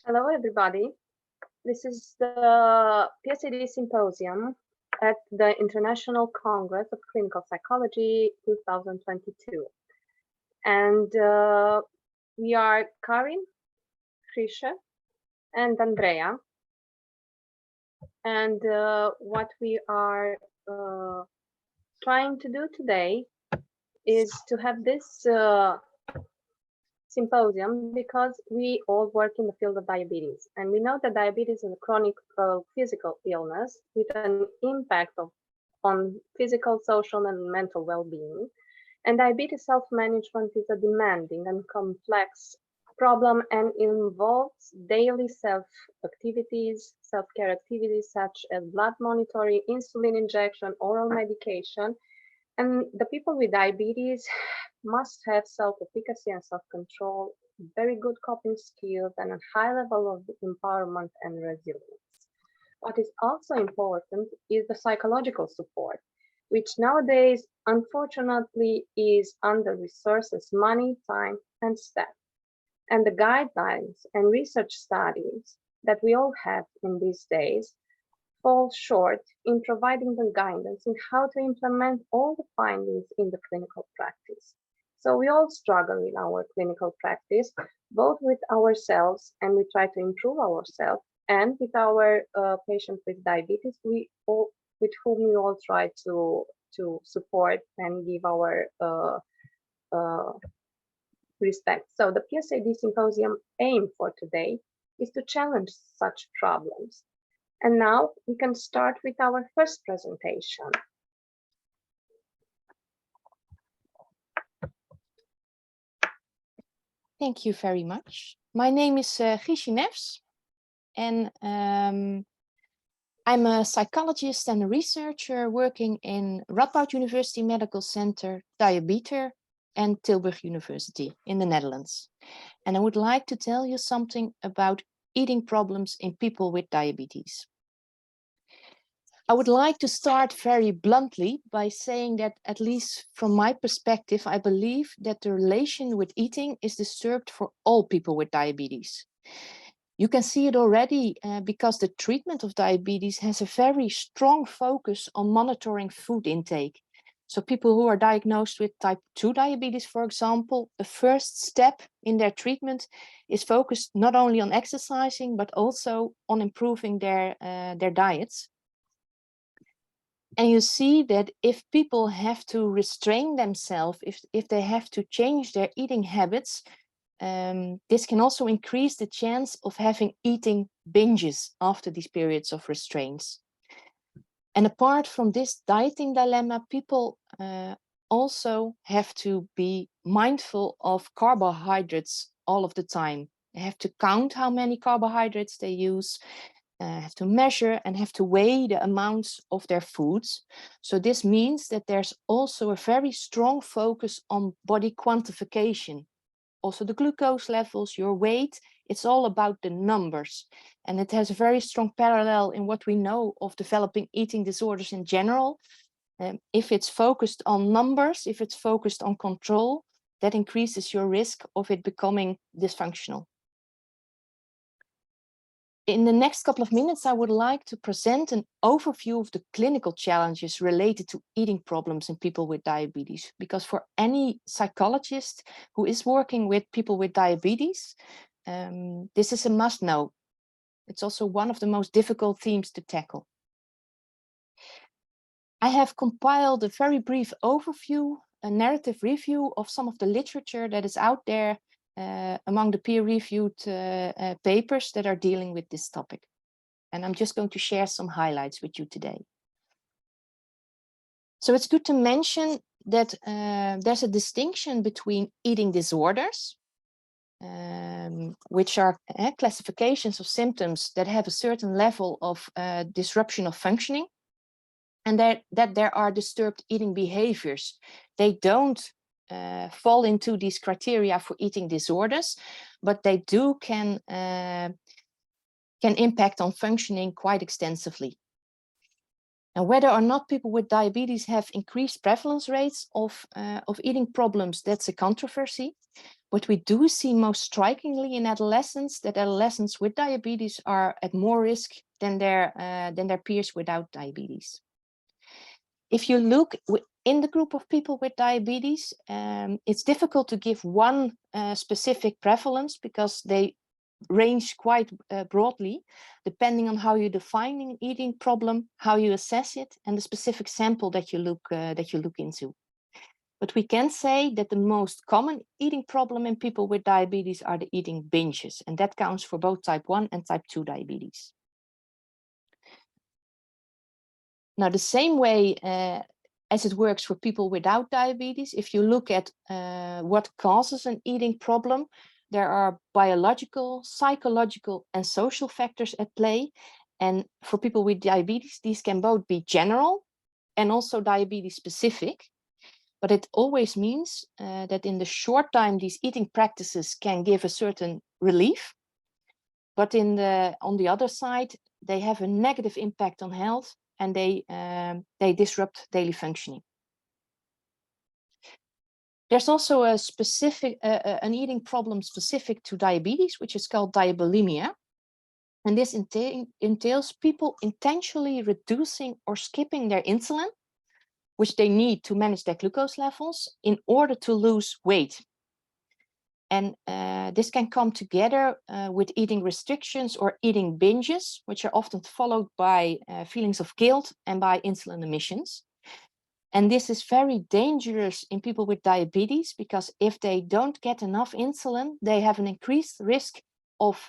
Hello, everybody. This is the PSAD Symposium at the International Congress of Clinical Psychology 2022. And we are Karin, Giesje, and Andreia. And what we are trying to do today is to have this symposium because we all work in the field of diabetes, and we know that diabetes is a chronic physical illness with an impact on physical, social, and mental well-being. And diabetes self-management is a demanding and complex problem and involves daily self-activities, self-care activities such as blood monitoring, insulin injection, oral medication. And the people with diabetes must have self-efficacy and self-control, very good coping skills, and a high level of empowerment and resilience. What is also important is the psychological support, which nowadays, unfortunately, is under-resourced as money, time, and staff. And the guidelines and research studies that we all have in these days fall short in providing the guidance in how to implement all the findings in the clinical practice. So we all struggle in our clinical practice, both with ourselves, and we try to improve ourselves, and with our patients with diabetes, with whom we all try to support and give our respect. So the PSAD Symposium aim for today is to challenge such problems. And now we can start with our first presentation. Thank you very much. My name is Giesje Nefs, and I'm a psychologist and a researcher working in Radboud University Medical Center, Diabetes, and Tilburg University in the Netherlands. And I would like to tell you something about eating problems in people with diabetes. I would like to start very bluntly by saying that, at least from my perspective, I believe that the relation with eating is disturbed for all people with diabetes. You can see it already because the treatment of diabetes has a very strong focus on monitoring food intake. So people who are diagnosed with type 2 diabetes, for example, the first step in their treatment is focused not only on exercising, but also on improving their diets. And you see that if people have to restrain themselves, if they have to change their eating habits, this can also increase the chance of having eating binges after these periods of restraints. And apart from this dieting dilemma, people also have to be mindful of carbohydrates all of the time. They have to count how many carbohydrates they use, have to measure and have to weigh the amounts of their foods. So this means that there's also a very strong focus on body quantification. Also the glucose levels, your weight, it's all about the numbers. And it has a very strong parallel in what we know of developing eating disorders in general. If it's focused on numbers, if it's focused on control, that increases your risk of it becoming dysfunctional. In the next couple of minutes, I would like to present an overview of the clinical challenges related to eating problems in people with diabetes. Because for any psychologist who is working with people with diabetes, this is a must-know. It's also one of the most difficult themes to tackle. I have compiled a very brief overview, a narrative review of some of the literature that is out there among the peer-reviewed papers that are dealing with this topic. And I'm just going to share some highlights with you today. So it's good to mention that there's a distinction between eating disorders, which are classifications of symptoms that have a certain level of disruption of functioning, and that there are disturbed eating behaviors. They don't fall into these criteria for eating disorders, but they can impact on functioning quite extensively. And whether or not people with diabetes have increased prevalence rates of eating problems, that's a controversy. What we do see most strikingly in adolescents, that adolescents with diabetes are at more risk than their peers without diabetes. If you look in the group of people with diabetes, it's difficult to give one specific prevalence because they range quite broadly, depending on how you define an eating problem, how you assess it, and the specific sample that you look into. But we can say that the most common eating problem in people with diabetes are the eating binges, and that counts for both type 1 and type 2 diabetes. Now, the same way as it works for people without diabetes, if you look at what causes an eating problem, there are biological, psychological, and social factors at play. And for people with diabetes, these can both be general and also diabetes specific. But it always means that in the short time, these eating practices can give a certain relief. But on the other side, they have a negative impact on health, and they disrupt daily functioning. There's also a specific an eating problem specific to diabetes, which is called diabulimia. And this entails people intentionally reducing or skipping their insulin, which they need to manage their glucose levels in order to lose weight. And this can come together with eating restrictions or eating binges, which are often followed by feelings of guilt and by insulin emissions. And this is very dangerous in people with diabetes because if they don't get enough insulin, they have an increased risk of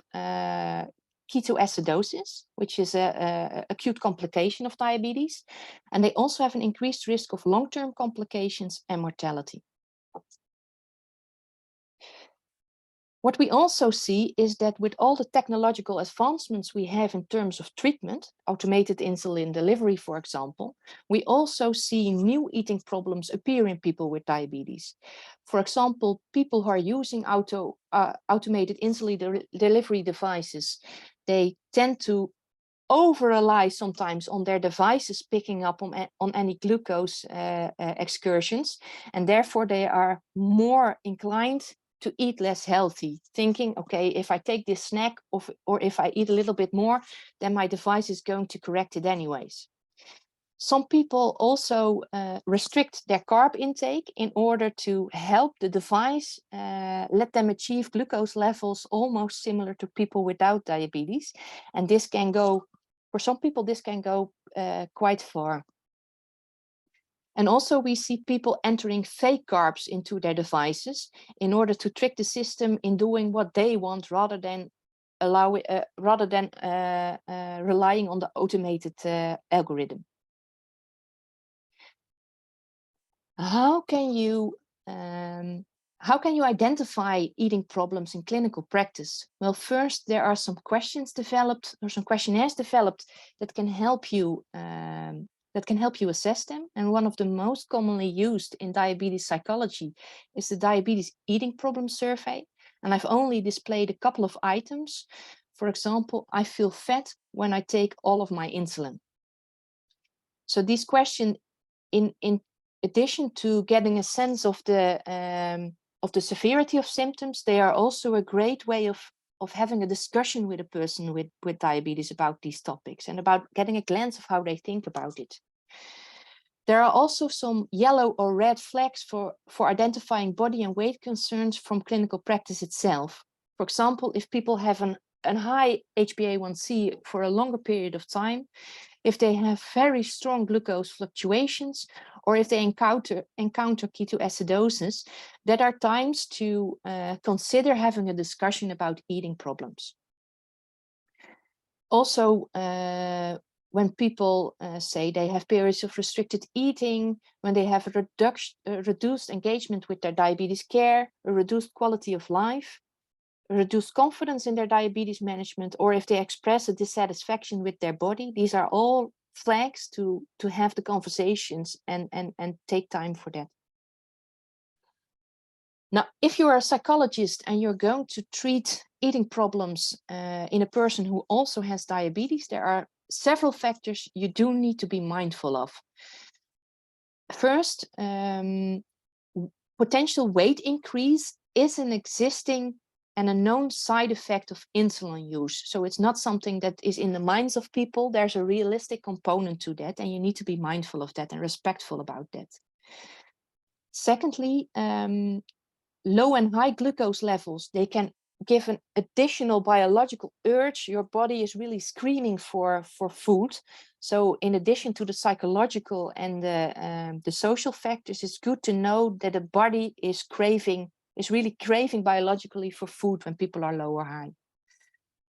ketoacidosis, which is an acute complication of diabetes. And they also have an increased risk of long-term complications and mortality. What we also see is that with all the technological advancements we have in terms of treatment, automated insulin delivery, for example, we also see new eating problems appear in people with diabetes. For example, people who are using automated insulin delivery devices, they tend to over-rely sometimes on their devices picking up on any glucose excursions, and therefore they are more inclined to eat less healthy, thinking, okay, if I take this snack or if I eat a little bit more, then my device is going to correct it anyways. Some people also restrict their carb intake in order to help the device let them achieve glucose levels almost similar to people without diabetes. And this can go, for some people, this can go quite far. And also we see people entering fake carbs into their devices in order to trick the system in doing what they want rather than relying on the automated algorithm. How can you identify eating problems in clinical practice? Well, first there are some questions developed or some questionnaires developed that can help you assess them. And one of the most commonly used in diabetes psychology is the Diabetes Eating Problem Survey. And I've only displayed a couple of items. For example, I feel fat when I take all of my insulin. So these questions, in addition to getting a sense of the severity of symptoms, they are also a great way of having a discussion with a person with diabetes about these topics and about getting a glance of how they think about it. There are also some yellow or red flags for identifying body and weight concerns from clinical practice itself. For example, if people have an high HbA1c for a longer period of time, if they have very strong glucose fluctuations, or if they encounter ketoacidosis, that are times to consider having a discussion about eating problems. Also, when people say they have periods of restricted eating, when they have a reduced engagement with their diabetes care, a reduced quality of life, a reduced confidence in their diabetes management, or if they express a dissatisfaction with their body, these are all flags to have the conversations and take time for that. Now, if you are a psychologist and you're going to treat eating problems in a person who also has diabetes, there are several factors you do need to be mindful of. First, potential weight increase is an existing and a known side effect of insulin use. So it's not something that is in the minds of people. There's a realistic component to that, and you need to be mindful of that and respectful about that. Secondly, low and high glucose levels, they can give an additional biological urge. Your body is really screaming for food. So in addition to the psychological and the social factors, it's good to know that the body is really craving biologically for food when people are low or high.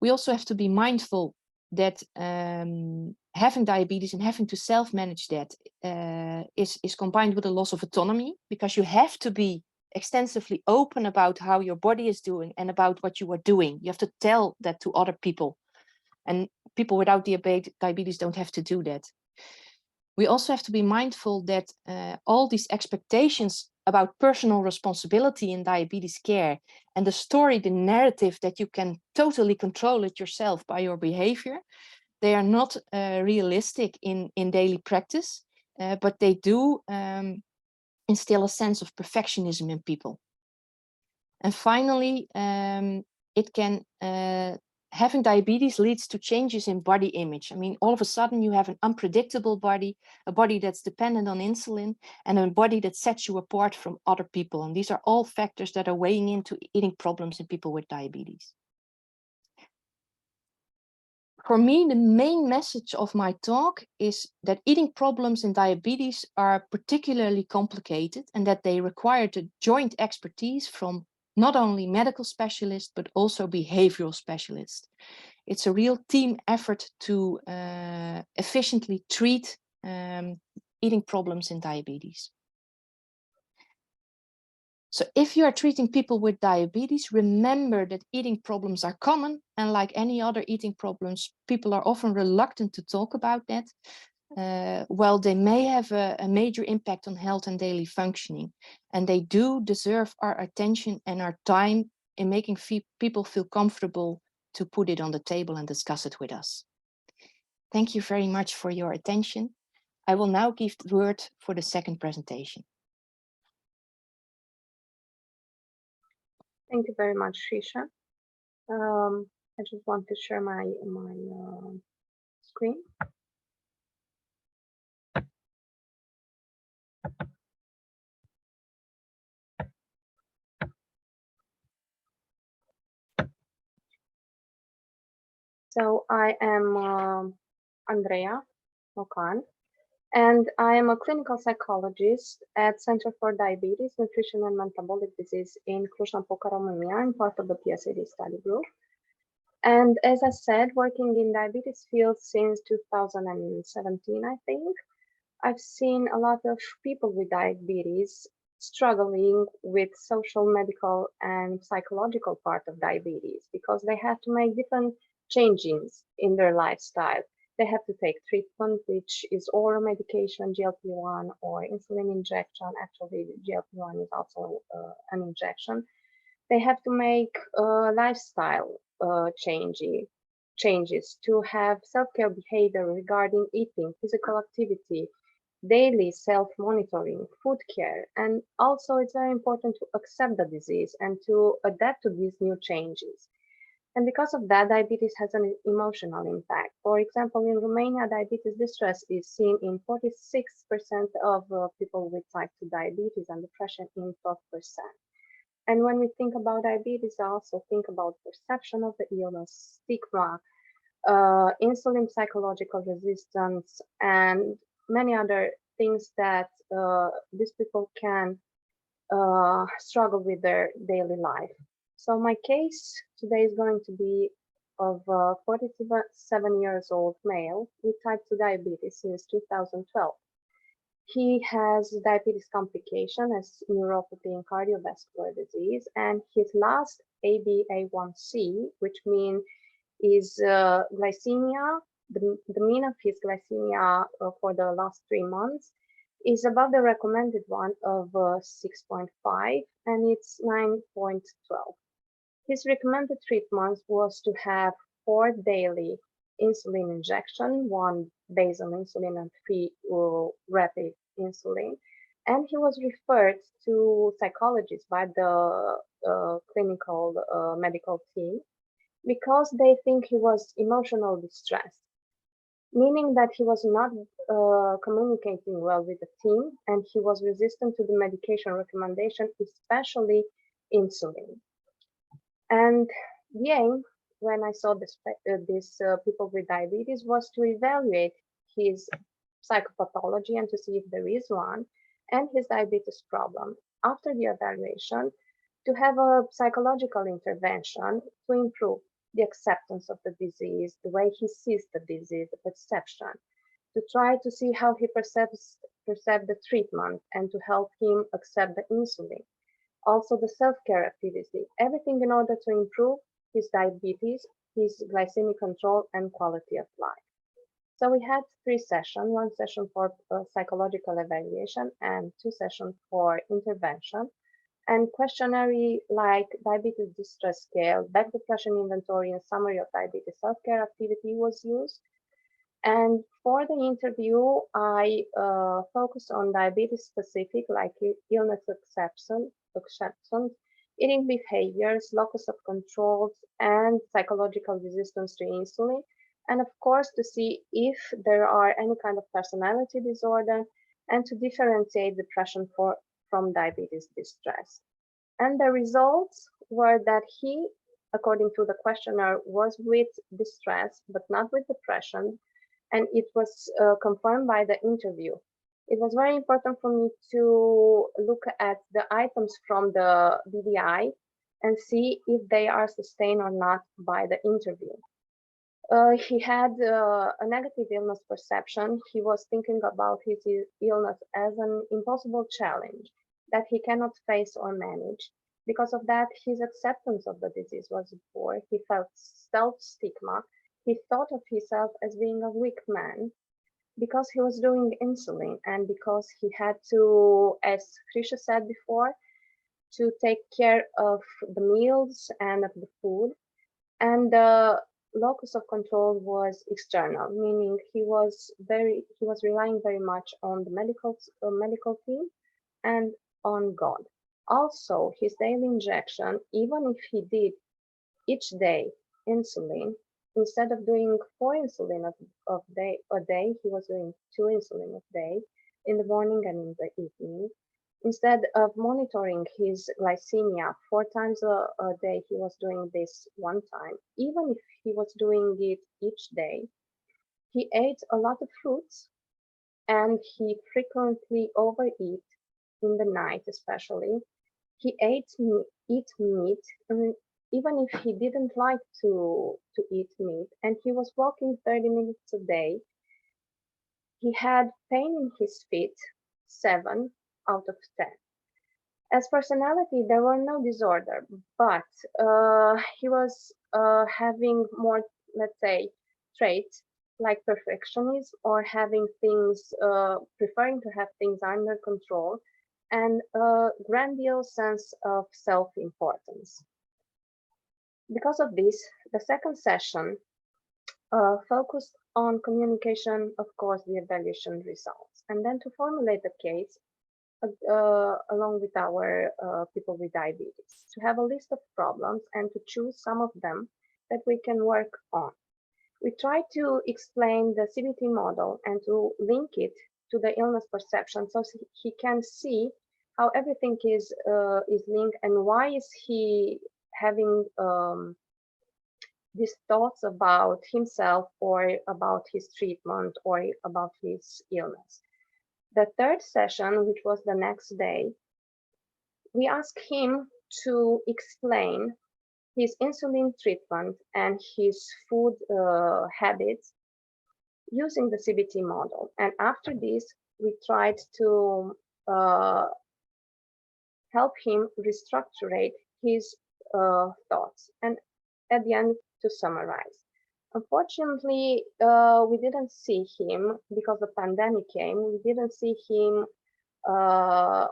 We also have to be mindful that having diabetes and having to self-manage that is combined with a loss of autonomy, because you have to be extensively open about how your body is doing and about what you are doing. You have to tell that to other people, and people without diabetes don't have to do that. We also have to be mindful that all these expectations about personal responsibility in diabetes care and the story, the narrative that you can totally control it yourself by your behavior, they are not realistic in daily practice, but they do instill a sense of perfectionism in people. And finally, having diabetes leads to changes in body image. I mean, all of a sudden you have an unpredictable body, a body that's dependent on insulin, and a body that sets you apart from other people. And these are all factors that are weighing into eating problems in people with diabetes. For me, the main message of my talk is that eating problems in diabetes are particularly complicated and that they require the joint expertise from not only medical specialists, but also behavioral specialists. It's a real team effort to efficiently treat eating problems in diabetes. So if you are treating people with diabetes, remember that eating problems are common, and like any other eating problems, people are often reluctant to talk about that. While they may have a major impact on health and daily functioning, and they do deserve our attention and our time in making people feel comfortable to put it on the table and discuss it with us. Thank you very much for your attention. I will now give the word for the second presentation. Thank you very much, Giesje. I just want to share my screen. So I am Andreia Mocan, and I am a clinical psychologist at Center for Diabetes, Nutrition and Metabolic Disease in Cluj-Napoca, Romania, and part of the PSAD study group. And as I said, working in diabetes field since 2017, I think, I've seen a lot of people with diabetes struggling with social, medical, and psychological part of diabetes because they have to make different changes in their lifestyle. They have to take treatment, which is oral medication, GLP-1, or insulin injection. Actually, GLP-1 is also an injection. They have to make lifestyle changes to have self-care behavior regarding eating, physical activity, daily self-monitoring, food care, and also it's very important to accept the disease and to adapt to these new changes. And because of that, diabetes has an emotional impact. For example, in Romania, diabetes distress is seen in 46% of people with type 2 diabetes and depression in 12%. And when we think about diabetes, I also think about perception of the illness, stigma, insulin psychological resistance, and many other things that these people can struggle with their daily life. So my case today is going to be of a 47 years old male with type 2 diabetes since 2012. He has diabetes complication as neuropathy and cardiovascular disease, and his last HbA1c, which means is glycemia, the mean of his glycemia for the last 3 months is above the recommended one of 6.5, and it's 9.12. His recommended treatment was to have 4 daily insulin injection, 1 basal insulin and 3 rapid insulin, And he was referred to psychologists by the clinical medical team because they think he was emotional distressed, meaning that he was not communicating well with the team and he was resistant to the medication recommendation, especially insulin. And the aim, when I saw these people with diabetes, was to evaluate his psychopathology and to see if there is one, and his diabetes problem. After the evaluation, to have a psychological intervention to improve the acceptance of the disease, the way he sees the disease, the perception, to try to see how he perceives the treatment and to help him accept the insulin. Also the self-care activity, everything in order to improve his diabetes, his glycemic control and quality of life. So we had 3 sessions, 1 session for psychological evaluation and 2 sessions for intervention. And questionnaire like diabetes distress scale, back depression inventory, and summary of diabetes self-care activity was used. And for the interview, I focused on diabetes specific, like illness acceptance, eating behaviors, locus of controls, and psychological resistance to insulin. And of course, to see if there are any kind of personality disorder and to differentiate depression from diabetes distress. And the results were that he, according to the questionnaire, was with distress, but not with depression. And it was confirmed by the interview. It was very important for me to look at the items from the BDI and see if they are sustained or not by the interview. He had a negative illness perception. He was thinking about his illness as an impossible challenge that he cannot face or manage. Because of that, his acceptance of the disease was poor. He felt self-stigma. He thought of himself as being a weak man because he was doing insulin and because he had to, as Giesje said before, to take care of the meals and of the food. And the locus of control was external, meaning he was relying very much on the medical team and on God. Also, his daily injection, even if he did each day insulin, instead of doing 4 insulin a day, he was doing 2 insulin a day, in the morning and in the evening. Instead of monitoring his glycemia 4 times a day, he was doing this 1 time. Even if he was doing it each day, he ate a lot of fruits and he frequently overeat in the night, especially. He eat meat, even if he didn't like to eat meat, and he was walking 30 minutes a day. He had pain in his feet, 7 out of 10. As personality, there were no disorder, but he was having more, let's say, traits like perfectionism or having things, preferring to have things under control, and a grandiose sense of self-importance. Because of this, the second session focused on communication, of course, the evaluation results, and then to formulate the case along with our people with diabetes, to have a list of problems and to choose some of them that we can work on. We try to explain the CBT model and to link it to the illness perception so he can see how everything is linked and why is he having these thoughts about himself or about his treatment or about his illness. The third session, which was the next day, we asked him to explain his insulin treatment and his food habits using the CBT model. And after this, we tried to help him restructure his thoughts and at the end to summarize. Unfortunately, we didn't see him because the pandemic came. We didn't see him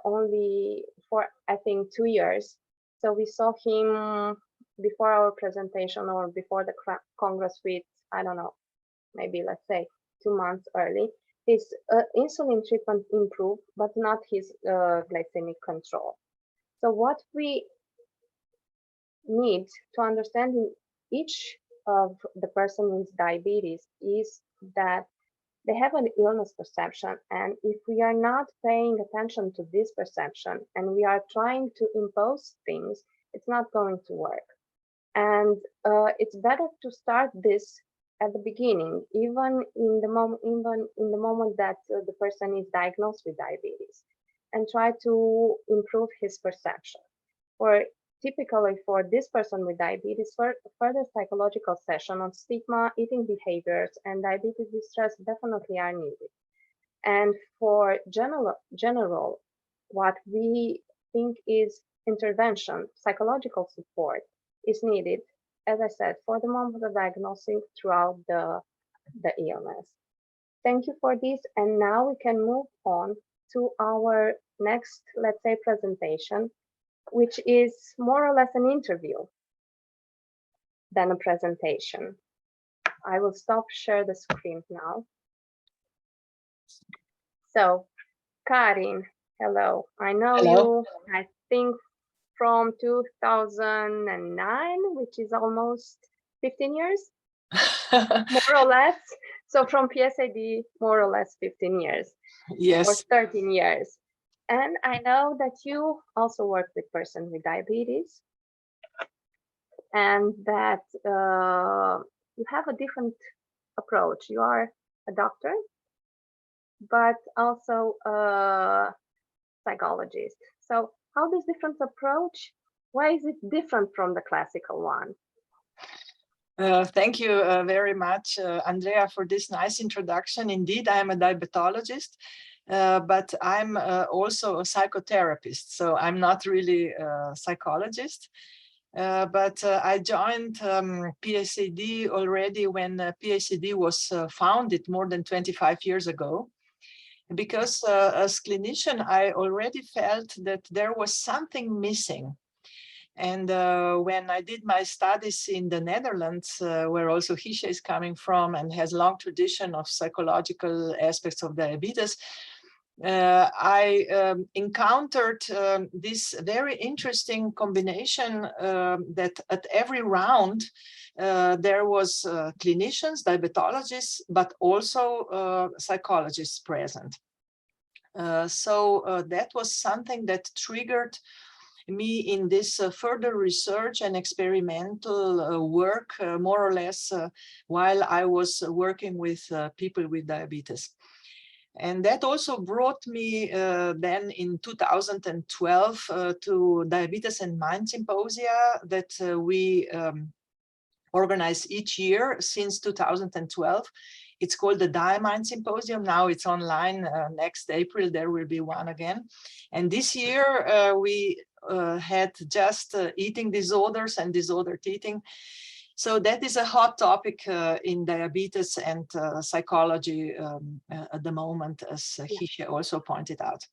only for, I think, 2 years. So we saw him before our presentation or before the Congress with, I don't know, maybe let's say 2 months early. his insulin treatment improved, but not his glycemic control. So what we need to understand in each of the person with diabetes is that they have an illness perception, and if we are not paying attention to this perception and we are trying to impose things, it's not going to work. And it's better to start this at the beginning, even in the moment that the person is diagnosed with diabetes, and try to improve his perception. Typically for this person with diabetes, further psychological session on stigma, eating behaviors, and diabetes distress definitely are needed. And for general, what we think is intervention, psychological support is needed, as I said, for the moment of diagnosing throughout the illness. Thank you for this. And now we can move on to our next, let's say, presentation, which is more or less an interview than a presentation. I will share the screen now. So, Karin, hello. I know you, I think, from 2009, which is almost 15 years, more or less. So from PSAD, more or less 15 years. Yes. Or 13 years. And I know that you also work with persons with diabetes, and that you have a different approach. You are a doctor, but also a psychologist. So how this different approach, why is it different from the classical one? Thank you very much, Andrea, for this nice introduction. Indeed, I am a diabetologist, but I'm also a psychotherapist, so I'm not really a psychologist. But I joined PSAD already when PSAD was founded more than 25 years ago. Because as clinician, I already felt that there was something missing. And when I did my studies in the Netherlands, where also Giesje is coming from and has a long tradition of psychological aspects of diabetes, I encountered this very interesting combination that at every round there was clinicians, diabetologists, but also psychologists present. So that was something that triggered me in this further research and experimental work, more or less, while I was working with people with diabetes. And that also brought me then in 2012 to Diabetes and Mind Symposia that we organize each year since 2012. It's called the Mind Symposium. Now it's online. Next April, there will be one again. And this year we had just eating disorders and disordered eating. So that is a hot topic in diabetes and psychology at the moment, as Giesje also pointed out.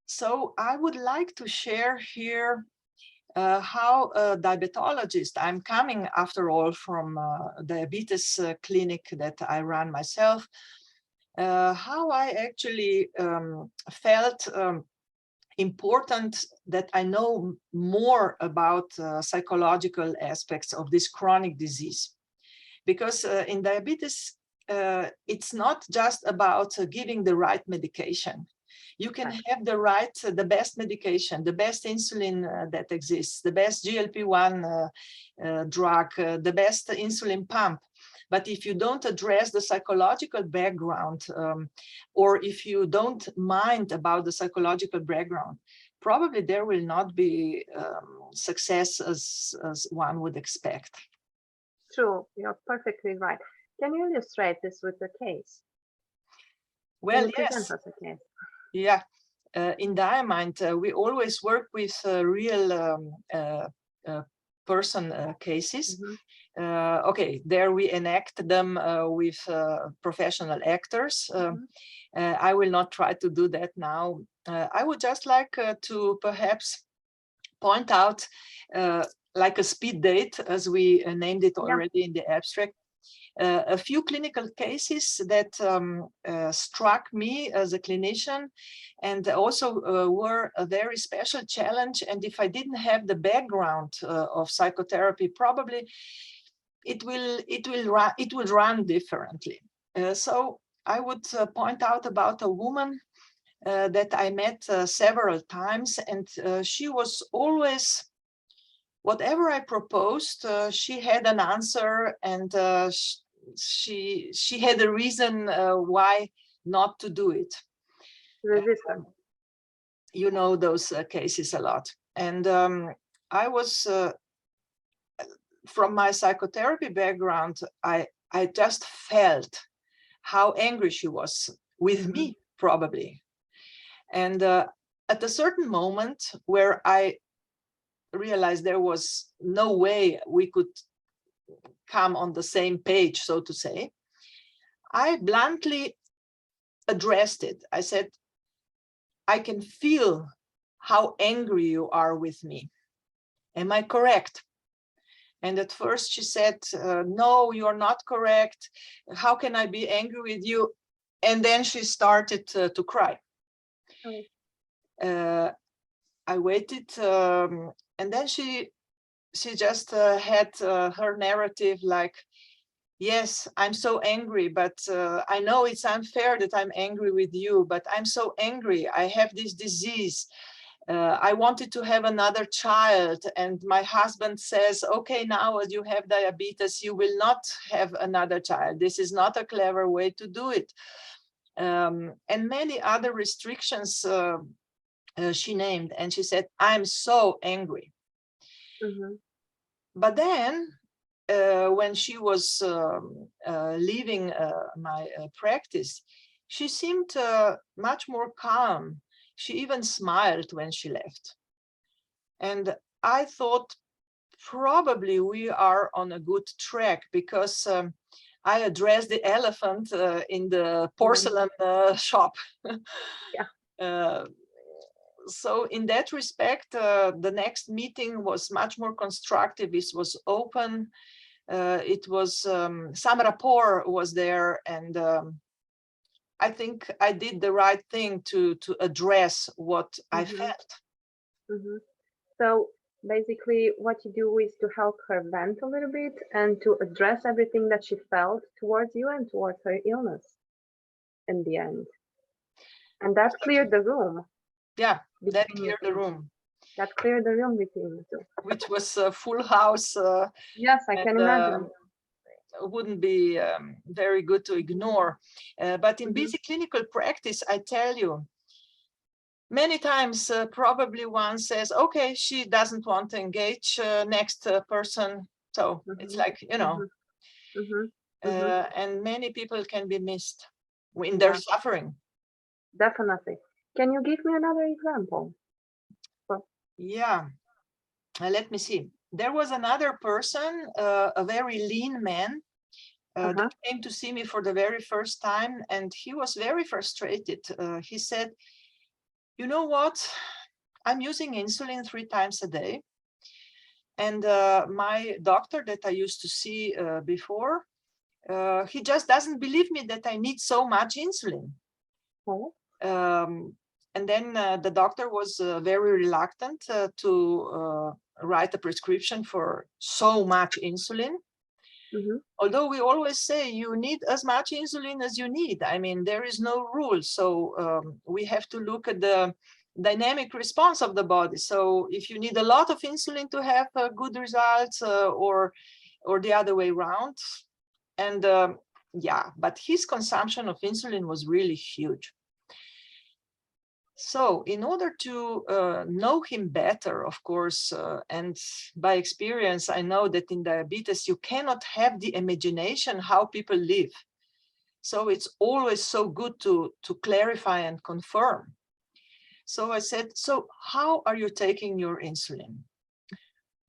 So I would like to share here how a diabetologist, I'm coming after all from a diabetes clinic that I run myself, how I actually felt important that I know more about psychological aspects of this chronic disease. Because in diabetes, it's not just about giving the right medication. You can have the best medication, the best insulin that exists, the best GLP-1 drug, the best insulin pump. But if you don't address the psychological background, or if you don't mind about the psychological background, probably there will not be success as one would expect. True, you're perfectly right. Can you illustrate this with a case? Well, yes. Yeah. In Diamind, we always work with real person cases. Mm-hmm. Okay, there we enact them with professional actors. I will not try to do that now. I would just like to perhaps point out like a speed date, as we named it already in the abstract. a few clinical cases that struck me as a clinician, and also were a very special challenge. And if I didn't have the background of psychotherapy, probably it would run differently. So I would point out about a woman that I met several times, and she was always, whatever I proposed, she had an answer, and she had a reason why not to do it. Resistance. You know those cases a lot. And I was, from my psychotherapy background, I just felt how angry she was with me, probably. And at a certain moment where I realized there was no way we could come on the same page, so to say, I bluntly addressed it. I said, I can feel how angry you are with me. Am I correct? And at first she said, no, you're not correct. How can I be angry with you? And then she started to cry. I waited, and then she just had her narrative like, yes, I'm so angry, but I know it's unfair that I'm angry with you, but I'm so angry. I have this disease. I wanted to have another child, and my husband says, okay, now as you have diabetes, you will not have another child. This is not a clever way to do it. And many other restrictions she named, and she said, I'm so angry. But then when she was leaving my practice, she seemed much more calm. She even smiled when she left. And I thought probably we are on a good track, because I addressed the elephant in the porcelain shop. Yeah. So in that respect, the next meeting was much more constructive. It was open. It was some rapport was there, and I think I did the right thing to address what I felt. So basically, what you do is to help her vent a little bit and to address everything that she felt towards you and towards her illness in the end. And that cleared the room. Yeah, that cleared the room. That cleared the room between you two. Which was a full house. Yes, I can imagine. Wouldn't be very good to ignore. But in busy clinical practice, I tell you, many times probably one says, okay, she doesn't want to engage next person. So it's like, you know, and many people can be missed in their suffering. Definitely. Can you give me another example? Yeah, let me see. There was another person, a very lean man, that came to see me for the very first time, and he was very frustrated. He said, you know what? I'm using insulin 3 times a day. And my doctor that I used to see before, he just doesn't believe me that I need so much insulin. And then the doctor was very reluctant to write a prescription for so much insulin. Although we always say you need as much insulin as you need. I mean, there is no rule. So we have to look at the dynamic response of the body. So if you need a lot of insulin to have good results, or the other way around. And yeah, but his consumption of insulin was really huge. So in order to know him better, of course, and by experience, I know that in diabetes, you cannot have the imagination how people live. So it's always so good to clarify and confirm. So I said, so how are you taking your insulin?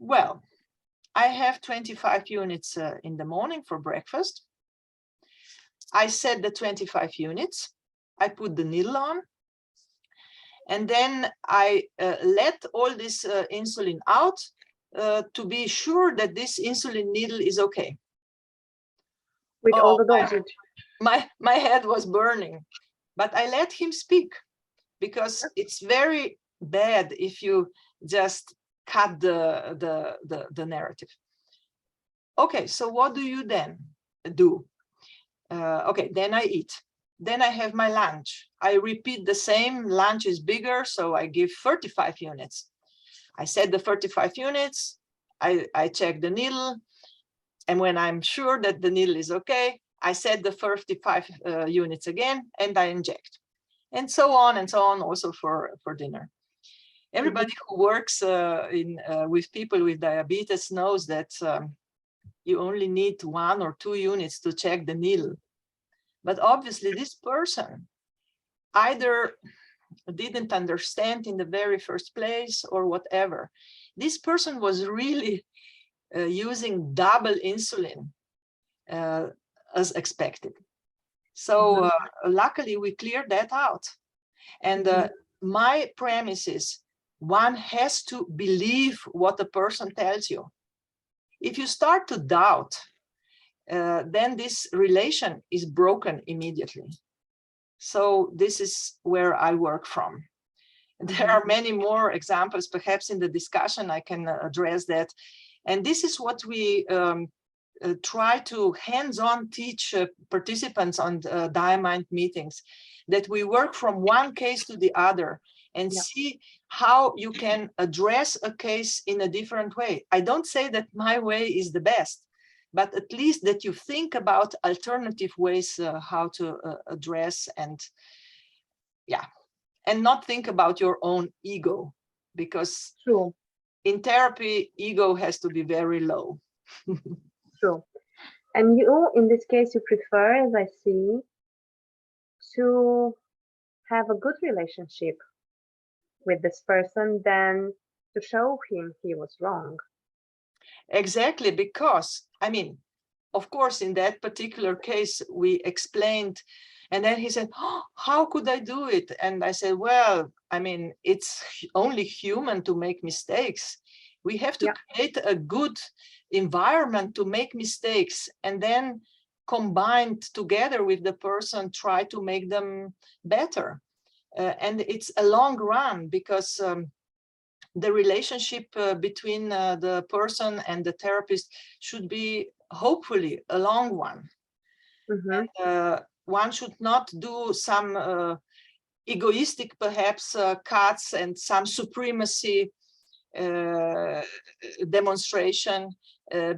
Well, I have 25 units in the morning for breakfast. I set the 25 units. I put the needle on. And then I let all this insulin out to be sure that this insulin needle is okay. with all Oh, the dosage. my head was burning, but I let him speak because it's very bad if you just cut the narrative. Okay, so what do you then do? Okay, then I eat. Then I have my lunch. I repeat the same. Lunch is bigger, so I give 35 units. I set the 35 units. I check the needle. And when I'm sure that the needle is okay, I set the 35 units again and I inject. And so on also for dinner. Everybody who works with people with diabetes knows that you only need 1 or 2 units to check the needle. But obviously this person either didn't understand in the very first place or whatever. This person was really using double insulin as expected. So luckily we cleared that out. And my premise is one has to believe what the person tells you. If you start to doubt, then this relation is broken immediately. So this is where I work from. There are many more examples, perhaps in the discussion I can address that. And this is what we try to hands-on teach participants on DiaMind meetings, that we work from one case to the other and see how you can address a case in a different way. I don't say that my way is the best, but at least that you think about alternative ways how to address and not think about your own ego, because in therapy, ego has to be very low. True. And you, in this case, you prefer, as I see, to have a good relationship with this person than to show him he was wrong. Exactly, because, I mean, of course, in that particular case, we explained, and then he said, oh, how could I do it? And I said, well, I mean, it's only human to make mistakes. We have to create a good environment to make mistakes, and then combined together with the person, try to make them better. And it's a long run, because the relationship between the person and the therapist should be hopefully a long one. And, one should not do some egoistic, perhaps, cuts and some supremacy demonstration,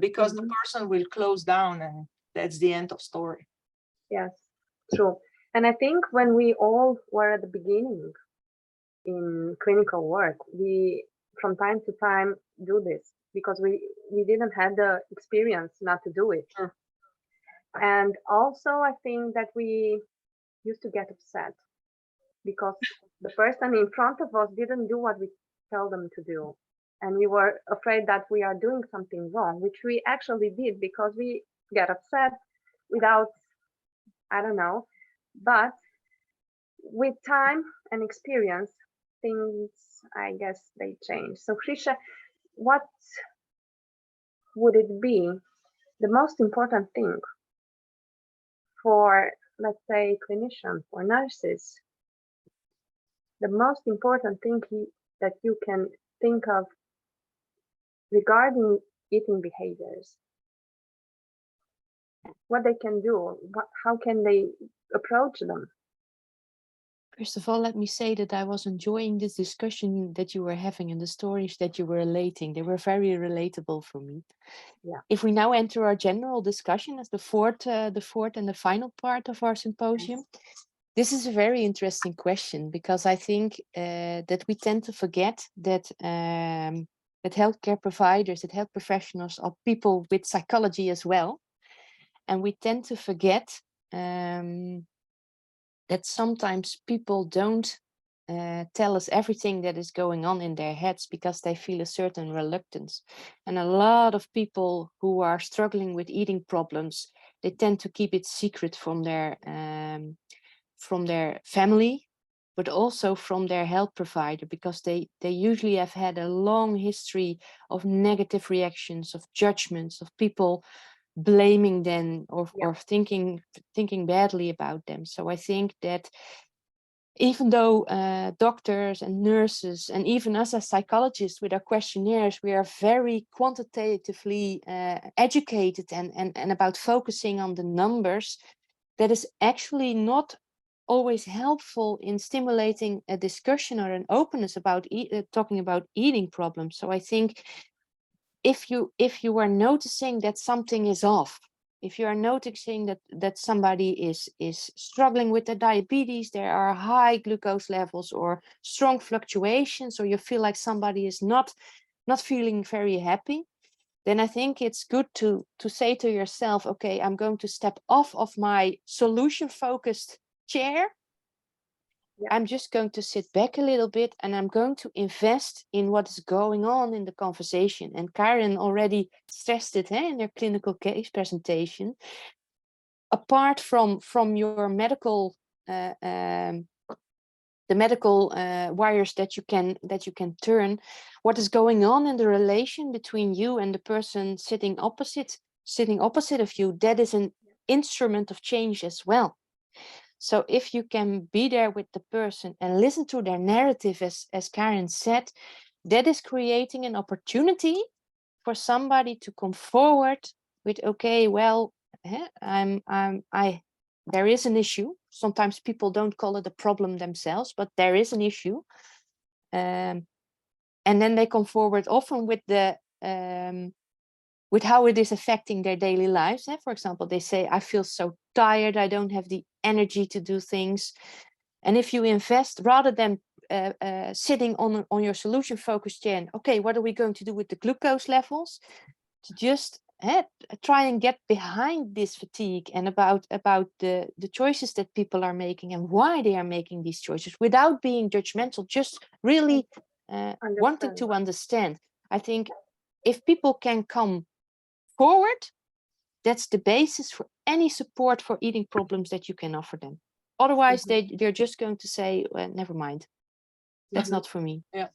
because the person will close down, and that's the end of story. Yes, true. And I think when we all were at the beginning in clinical work, we from time to time do this because we didn't have the experience not to do it. Sure. And also I think that we used to get upset because the person in front of us didn't do what we tell them to do. And we were afraid that we are doing something wrong, which we actually did, because we get upset without, I don't know. But with time and experience, things, I guess, they change. So Giesje, what would it be the most important thing for, let's say, clinicians or nurses? The most important thing that you can think of regarding eating behaviors, what they can do, how can they approach them? First of all, let me say that I was enjoying this discussion that you were having and the stories that you were relating. They were very relatable for me. Yeah. If we now enter our general discussion as the fourth and the final part of our symposium, this is a very interesting question, because I think that we tend to forget that that healthcare providers, that health professionals are people with psychology as well. And we tend to forget that sometimes people don't tell us everything that is going on in their heads, because they feel a certain reluctance. And a lot of people who are struggling with eating problems, they tend to keep it secret from their family, but also from their health provider, because they usually have had a long history of negative reactions, of judgments, of people blaming them or thinking badly about them. So I think that even though doctors and nurses and even us as psychologists with our questionnaires, we are very quantitatively educated and about focusing on the numbers, that is actually not always helpful in stimulating a discussion or an openness about talking about eating problems. So I think if you are noticing that something is off, if you are noticing that somebody is struggling with the diabetes, there are high glucose levels or strong fluctuations, or you feel like somebody is not feeling very happy, then I think it's good to say to yourself, okay, I'm going to step off of my solution-focused chair. Yeah. I'm just going to sit back a little bit and I'm going to invest in what is going on in the conversation. And Karen already stressed it in her clinical case presentation. Apart from your medical the medical wires that you can turn, what is going on in the relation between you and the person sitting opposite of you, that is an instrument of change as well. So if you can be there with the person and listen to their narrative, as Karen said, that is creating an opportunity for somebody to come forward with, okay, well, there is an issue. Sometimes people don't call it a problem themselves, but there is an issue. And then they come forward often with with how it is affecting their daily lives. For example, they say, I feel so tired, I don't have the energy to do things. And if you invest, rather than sitting on your solution-focused chair, okay, what are we going to do with the glucose levels? To just try and get behind this fatigue and about the choices that people are making and why they are making these choices without being judgmental, just really wanting to understand. I think if people can come forward, that's the basis for any support for eating problems that you can offer them. Otherwise, they're just going to say, well, never mind. That's not for me. Yeah.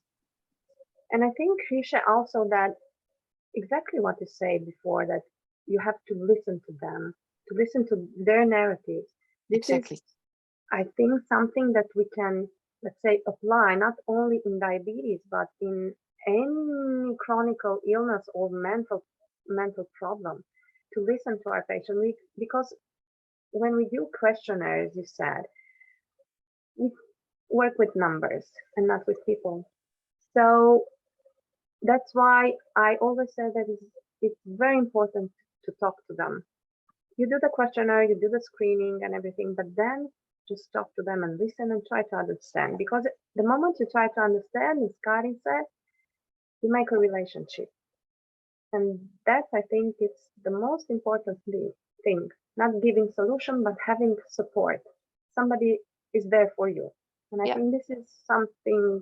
And I think, Giesje, also that exactly what you said before, that you have to listen to them, to listen to their narratives. This is, I think, something that we can, let's say, apply not only in diabetes, but in any chronic illness or mental problem, to listen to our patient. Because when we do questionnaires, you said, we work with numbers and not with people. So that's why I always say that it's very important to talk to them. You do the questionnaire, you do the screening and everything, but then just talk to them and listen and try to understand. Because the moment you try to understand, as Karin said, you make a relationship. And that, I think, is the most important thing. Not giving solution, but having support. Somebody is there for you. And I think this is something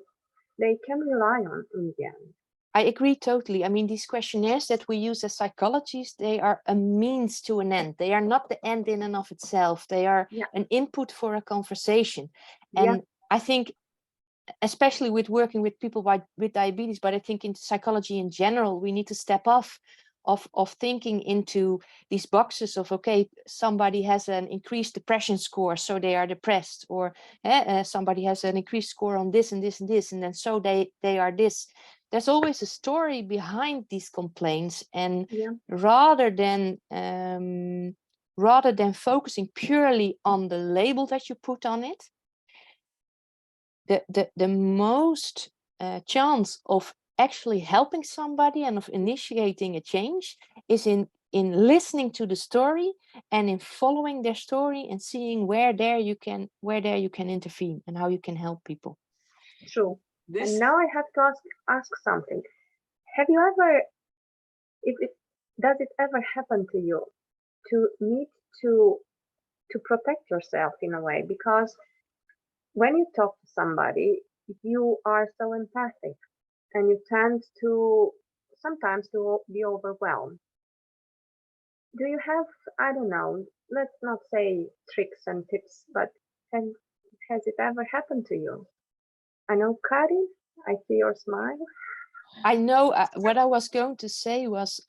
they can rely on in the end. I agree totally. I mean, these questionnaires that we use as psychologists, they are a means to an end. They are not the end in and of itself. They are an input for a conversation. And I think, especially with working with people with diabetes, but I think in psychology in general, we need to step off of thinking into these boxes of, okay, somebody has an increased depression score, so they are depressed, or somebody has an increased score on this and this and this, and then so they are this. There's always a story behind these complaints, and rather than focusing purely on the label that you put on it, the most chance of actually helping somebody and of initiating a change is in listening to the story and in following their story and seeing where there you can intervene and how you can help people. True. And now I have to ask something. Have you ever, does it ever happen to you to need to protect yourself in a way? Because when you talk to somebody, you are so empathic and you tend to sometimes to be overwhelmed. Do you have, I don't know, let's not say tricks and tips, but has it ever happened to you? I know, Karin, I see your smile. I know what I was going to say was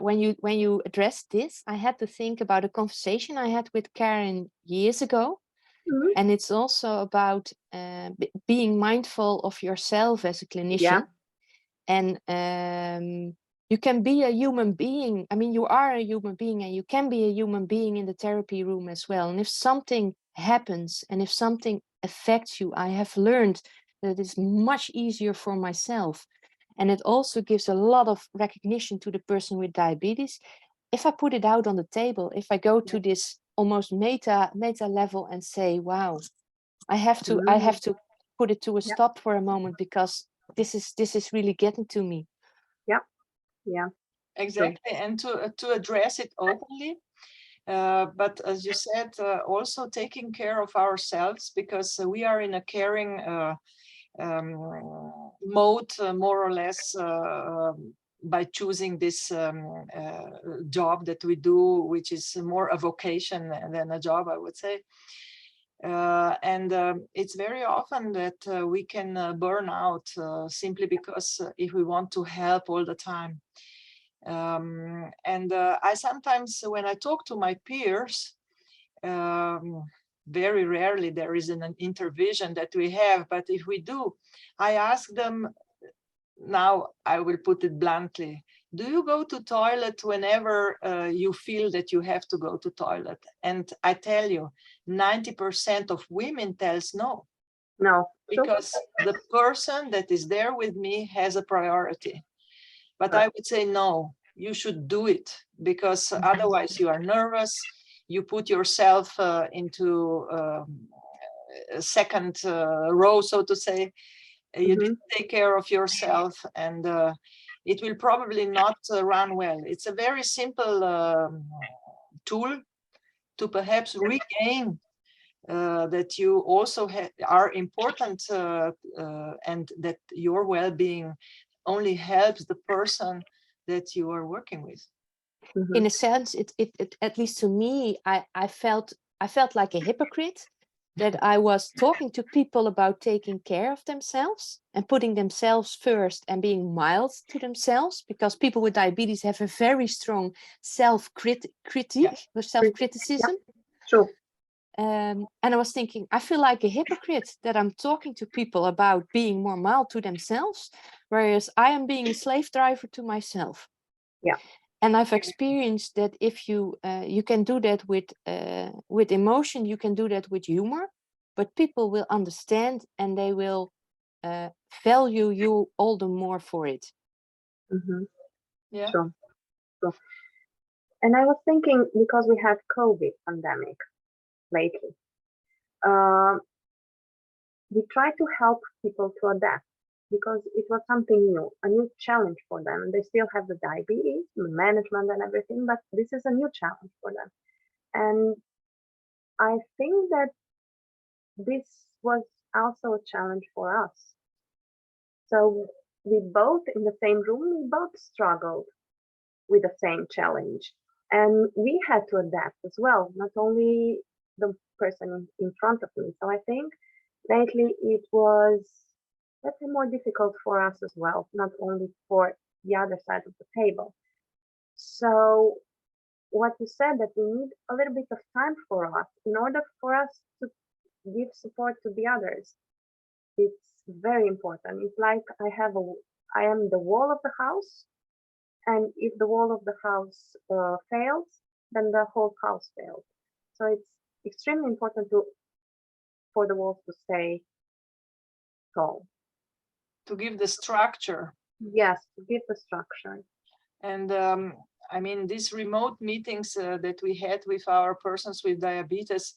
when you addressed this, I had to think about a conversation I had with Karen years ago. Mhm. And it's also about being mindful of yourself as a clinician. And you can be a human being. I mean, you are a human being, and you can be a human being in the therapy room as well. And if something happens and if something affects you, I have learned that it's much easier for myself. And it also gives a lot of recognition to the person with diabetes. If I put it out on the table, if I go to this almost meta level and say, wow, I have to put it to a stop for a moment, because this is really getting to me. Yeah. Exactly, and to address it openly. But as you said, also taking care of ourselves, because we are in a caring mode, more or less, by choosing this job that we do, which is more a vocation than a job, I would say. And it's very often that we can burn out simply because if we want to help all the time. And I sometimes, when I talk to my peers, very rarely there is an intervention that we have, but if we do, I ask them, now I will put it bluntly, do you go to toilet whenever you feel that you have to go to toilet? And I tell you, 90% of women tells no. No. Because the person that is there with me has a priority. But I would say, no, you should do it, because otherwise you are nervous. You put yourself into a second row, so to say. You didn't take care of yourself, and it will probably not run well. It's a very simple tool to perhaps regain that you also are important, and that your well-being only helps the person that you are working with. In a sense, it at least to me, I felt like a hypocrite, that I was talking to people about taking care of themselves and putting themselves first and being mild to themselves, because people with diabetes have a very strong self-criticism. True. And I was thinking, I feel like a hypocrite that I'm talking to people about being more mild to themselves, whereas I am being a slave driver to myself. Yeah. And I've experienced that if you you can do that with emotion, you can do that with humor, but people will understand and they will value you all the more for it. Yeah. Sure. And I was thinking, because we had COVID pandemic lately, we try to help people to adapt, because it was something new, a new challenge for them. They still have the diabetes, the management and everything, but this is a new challenge for them. And I think that this was also a challenge for us. So we both, in the same room, we both struggled with the same challenge. And we had to adapt as well, not only the person in front of me. So I think lately it was, let's say, more difficult for us as well, not only for the other side of the table. So what you said, that we need a little bit of time for us in order for us to give support to the others. It's very important. It's like I am the wall of the house, and if the wall of the house fails, then the whole house fails. So it's extremely important for the walls to stay tall. To give the structure. Yes, to give the structure. And I mean, these remote meetings that we had with our persons with diabetes,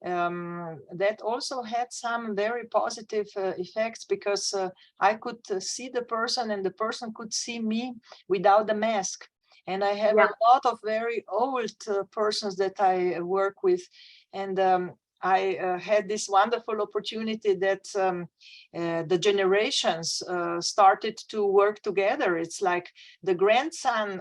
that also had some very positive effects, because I could see the person and the person could see me without the mask. And I have a lot of very old persons that I work with, and I had this wonderful opportunity that the generations started to work together. It's like the grandson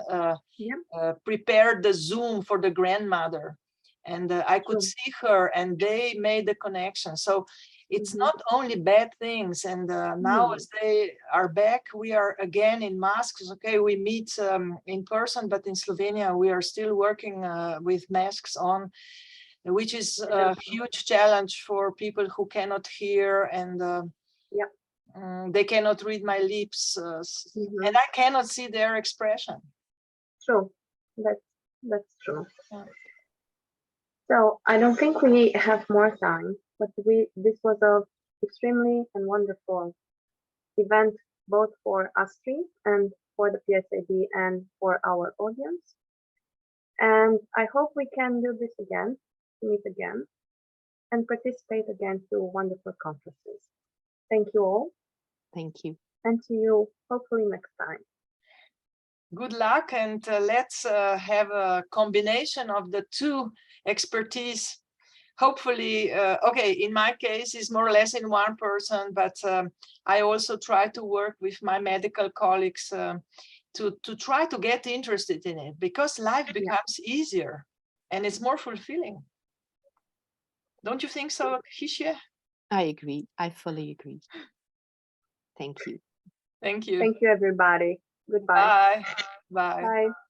prepared the Zoom for the grandmother, and I could see her, and they made the connection. So it's not only bad things. And now as they are back, we are again in masks. Okay, we meet in person, but in Slovenia, we are still working with masks on, which is a huge challenge for people who cannot hear, and they cannot read my lips, and I cannot see their expression. True, that's true. Yeah. So I don't think we have more time, but this was a extremely and wonderful event, both for us three and for the PSAD and for our audience. And I hope we can do this again, meet again, and participate again through wonderful conferences. Thank you all. Thank you. And see you hopefully next time. Good luck, and let's have a combination of the two expertise. Hopefully, okay, in my case, it's more or less in one person, but I also try to work with my medical colleagues to try to get interested in it, because life becomes easier and it's more fulfilling. Don't you think so, Giesje? I agree. I fully agree. Thank you. Thank you. Thank you, everybody. Goodbye. Bye. Bye. Bye.